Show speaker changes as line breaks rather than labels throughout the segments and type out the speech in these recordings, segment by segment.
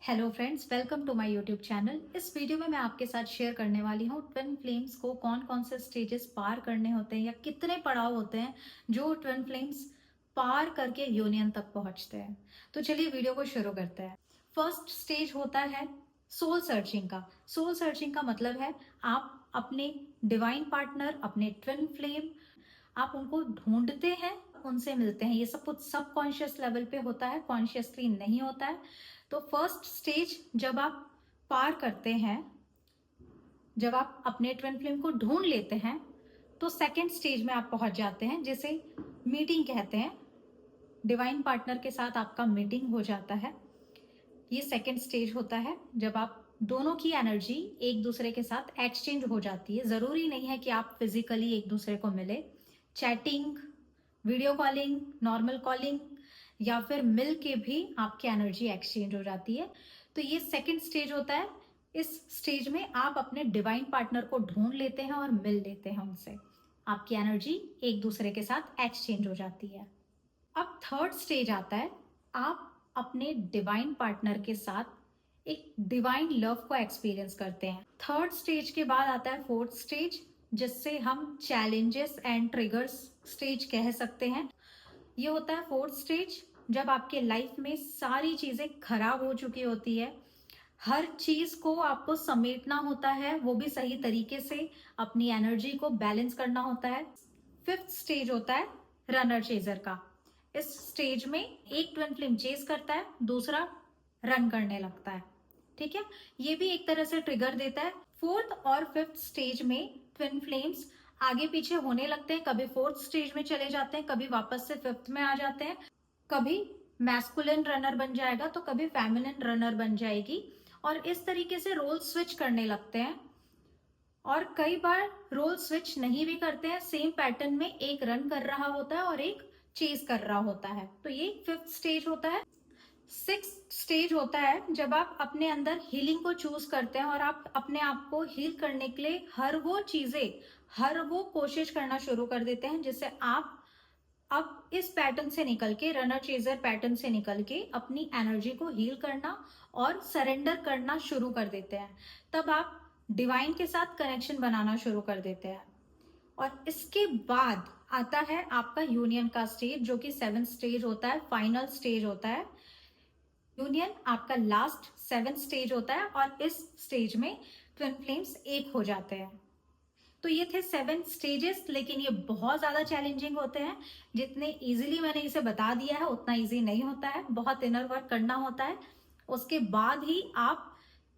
Hello friends, welcome to my YouTube channel. इस video में मैं आपके साथ शेयर करने वाली हूँ ट्विन फ्लेम्स को कौन कौन से स्टेजेस पार करने होते हैं या कितने पड़ाव होते हैं जो ट्विन फ्लेम्स पार करके यूनियन तक पहुंचते हैं। तो चलिए वीडियो को शुरू करते हैं। फर्स्ट स्टेज होता है सोल सर्चिंग का। सोल सर्चिंग का मतलब है आप अपने डिवाइन पार्टनर, अपने ट्विन फ्लेम, आप उनको ढूंढते हैं, उनसे मिलते हैं। ये सब कुछ सबकॉन्शियस लेवल पे होता है, कॉन्शियसली नहीं होता है। तो फर्स्ट स्टेज जब आप पार करते हैं, जब आप अपने ट्विन फ्लेम को ढूंढ लेते हैं, तो सेकंड स्टेज में आप पहुंच जाते हैं, जिसे मीटिंग कहते हैं। डिवाइन पार्टनर के साथ आपका मीटिंग हो जाता है। ये सेकंड स्टेज होता है जब आप दोनों की एनर्जी एक दूसरे के साथ एक्सचेंज हो जाती है। जरूरी नहीं है कि आप फिजिकली एक दूसरे को मिले, chatting, video calling, normal calling या फिर मिल के भी आपकी एनर्जी एक्सचेंज हो जाती है। तो ये सेकंड स्टेज होता है। इस स्टेज में आप अपने डिवाइन पार्टनर को ढूंढ लेते हैं और मिल लेते हैं उनसे। आपकी एनर्जी एक दूसरे के साथ एक्सचेंज हो जाती है। अब थर्ड स्टेज आता है। आप अपने डिवाइन पार्टनर के साथ एक डिवाइन लव को एक्सपीरियंस करते हैं। थर्ड स्टेज के बाद आता है फोर्थ स्टेज, जिससे हम चैलेंजेस एंड ट्रिगर्स स्टेज कह सकते हैं। ये होता है फोर्थ स्टेज जब आपके लाइफ में सारी चीजें खराब हो चुकी होती है, हर चीज को आपको समेटना होता है, वो भी सही तरीके से अपनी एनर्जी को बैलेंस करना होता है। फिफ्थ स्टेज होता है रनर चेजर का। इस स्टेज में एक ट्विन फ्लेम चेस करता है, दूसरा रन करने लगता है। ठीक है, ये भी एक तरह से ट्रिगर देता है। फोर्थ और फिफ्थ स्टेज में ट्विन फ्लेम्स आगे पीछे होने लगते हैं, कभी फोर्थ स्टेज में चले जाते हैं, कभी वापस से फिफ्थ में आ जाते हैं। कभी मैस्कुलिन रनर बन जाएगा तो कभी फेमिनिन रनर बन जाएगी, और इस तरीके से रोल स्विच करने लगते हैं। और कई बार रोल स्विच नहीं भी करते हैं, सेम पैटर्न में एक रन कर रहा होता है और एक चेज कर रहा होता है। तो ये फिफ्थ स्टेज होता है। सिक्स स्टेज होता है जब आप अपने अंदर हीलिंग को चूज करते हैं और आप अपने आप को हील करने के लिए हर वो चीजें, हर वो कोशिश करना शुरू कर देते हैं, जिससे आप अब इस पैटर्न से निकल के, रनर चेजर पैटर्न से निकल के अपनी एनर्जी को हील करना और सरेंडर करना शुरू कर देते हैं। तब आप डिवाइन के साथ कनेक्शन बनाना शुरू कर देते हैं। और इसके बाद आता है आपका यूनियन का स्टेज, जो कि सेवेंथ स्टेज होता है, फाइनल स्टेज होता है। यूनियन आपका लास्ट सेवेंथ स्टेज होता है और इस स्टेज में ट्विन फ्लेम्स एक हो जाते हैं। तो ये थे 7 स्टेजेस, लेकिन ये बहुत ज्यादा चैलेंजिंग होते हैं। जितने इजीली मैंने इसे बता दिया है उतना इजी नहीं होता है, बहुत इनर वर्क करना होता है। उसके बाद ही आप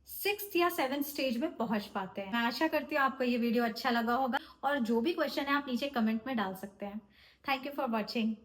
6th या 7th स्टेज में पहुंच पाते हैं। मैं आशा करती हूँ आपको ये वीडियो अच्छा लगा होगा, और जो भी क्वेश्चन है आप नीचे कमेंट में डाल सकते हैं। Thank you for watching.